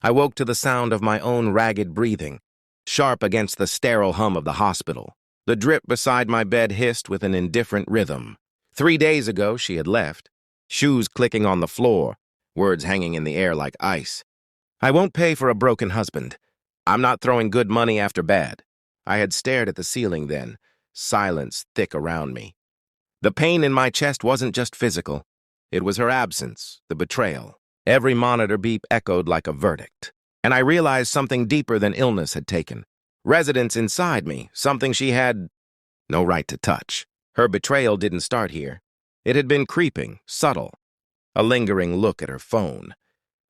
I woke to the sound of my own ragged breathing, sharp against the sterile hum of the hospital. The drip beside my bed hissed with an indifferent rhythm. 3 days ago, she had left, shoes clicking on the floor, words hanging in the air like ice. I won't pay for a broken husband. I'm not throwing good money after bad. I had stared at the ceiling then, silence thick around me. The pain in my chest wasn't just physical. It was her absence, the betrayal. Every monitor beep echoed like a verdict. And I realized something deeper than illness had taken. Residence inside me, something she had no right to touch. Her betrayal didn't start here. It had been creeping, subtle. A lingering look at her phone.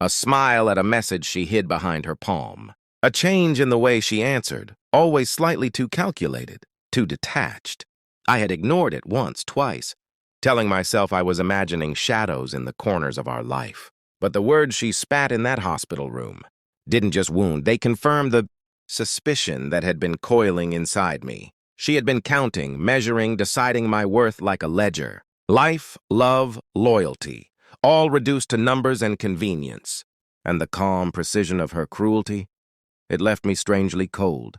A smile at a message she hid behind her palm. A change in the way she answered, always slightly too calculated, too detached. I had ignored it once, twice, telling myself I was imagining shadows in the corners of our life. But the words she spat in that hospital room didn't just wound, they confirmed the suspicion that had been coiling inside me. She had been counting, measuring, deciding my worth like a ledger. Life, love, loyalty, all reduced to numbers and convenience. And the calm precision of her cruelty, it left me strangely cold.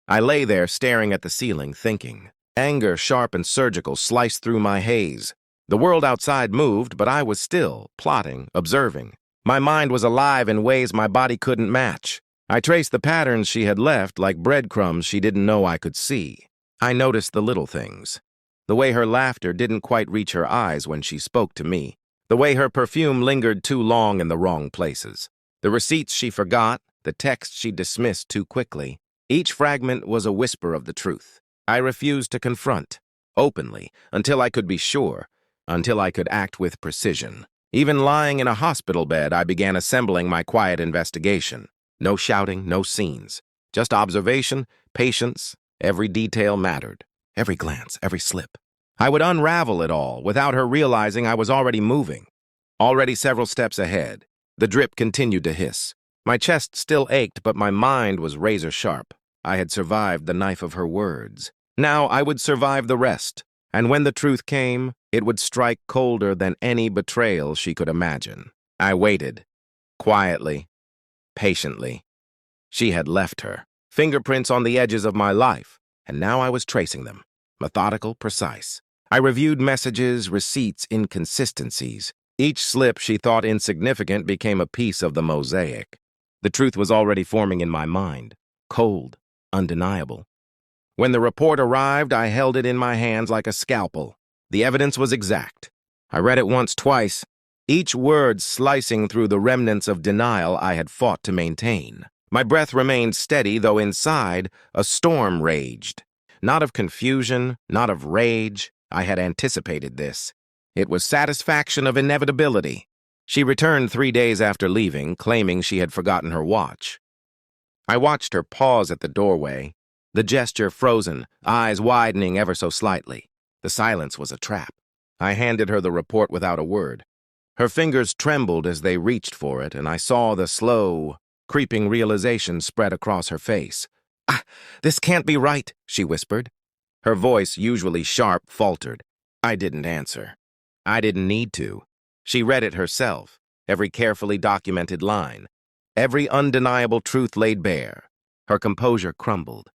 I lay there staring at the ceiling, thinking. Anger, sharp and surgical, sliced through my haze. The world outside moved, but I was still, plotting, observing. My mind was alive in ways my body couldn't match. I traced the patterns she had left like breadcrumbs she didn't know I could see. I noticed the little things. The way her laughter didn't quite reach her eyes when she spoke to me. The way her perfume lingered too long in the wrong places. The receipts she forgot, the texts she dismissed too quickly. Each fragment was a whisper of the truth. I refused to confront, openly, until I could be sure, until I could act with precision. Even lying in a hospital bed, I began assembling my quiet investigation. No shouting, no scenes. Just observation, patience, every detail mattered. Every glance, every slip. I would unravel it all without her realizing I was already moving. Already several steps ahead. The drip continued to hiss. My chest still ached, but my mind was razor sharp. I had survived the knife of her words. Now I would survive the rest, and when the truth came, it would strike colder than any betrayal she could imagine. I waited, quietly, patiently. She had left her, fingerprints on the edges of my life, and now I was tracing them, methodical, precise. I reviewed messages, receipts, inconsistencies. Each slip she thought insignificant became a piece of the mosaic. The truth was already forming in my mind, cold, undeniable. When the report arrived, I held it in my hands like a scalpel. The evidence was exact. I read it once, twice, each word slicing through the remnants of denial I had fought to maintain. My breath remained steady, though inside, a storm raged. Not of confusion, not of rage. I had anticipated this. It was satisfaction of inevitability. She returned 3 days after leaving, claiming she had forgotten her watch. I watched her pause at the doorway, the gesture frozen, eyes widening ever so slightly. The silence was a trap. I handed her the report without a word. Her fingers trembled as they reached for it, and I saw the slow, creeping realization spread across her face. This can't be right," she whispered. Her voice, usually sharp, faltered. I didn't answer. I didn't need to. She read it herself, every carefully documented line, every undeniable truth laid bare. Her composure crumbled.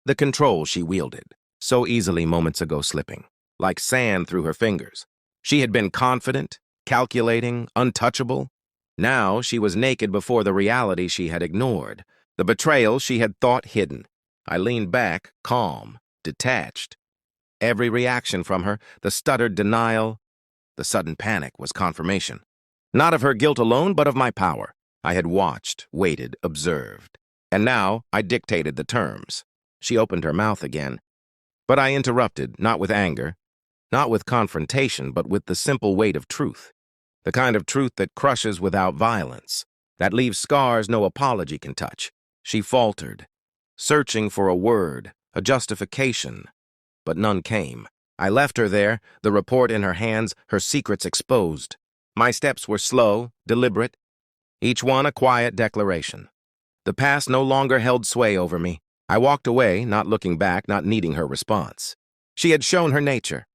The control she wielded, so easily moments ago slipping, like sand through her fingers. She had been confident, calculating, untouchable. Now she was naked before the reality she had ignored, the betrayal she had thought hidden. I leaned back, calm, detached. Every reaction from her, the stuttered denial, the sudden panic, was confirmation. Not of her guilt alone, but of my power. I had watched, waited, observed. And now I dictated the terms. She opened her mouth again. But I interrupted, not with anger, not with confrontation, but with the simple weight of truth. The kind of truth that crushes without violence, that leaves scars no apology can touch. She faltered, searching for a word, a justification, but none came. I left her there, the report in her hands, her secrets exposed. My steps were slow, deliberate, each one a quiet declaration. The past no longer held sway over me. I walked away, not looking back, not needing her response. She had shown her nature.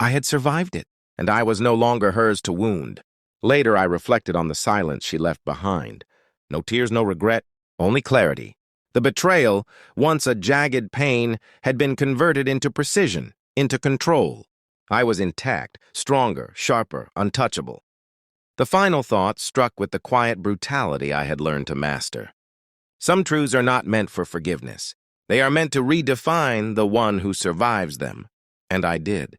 I had survived it, and I was no longer hers to wound. Later, I reflected on the silence she left behind, No tears, no regret, only clarity. The betrayal, once a jagged pain, had been converted into precision, into control. I was intact, stronger, sharper, untouchable. The final thought struck with the quiet brutality I had learned to master. Some truths are not meant for forgiveness. They are meant to redefine the one who survives them. And I did.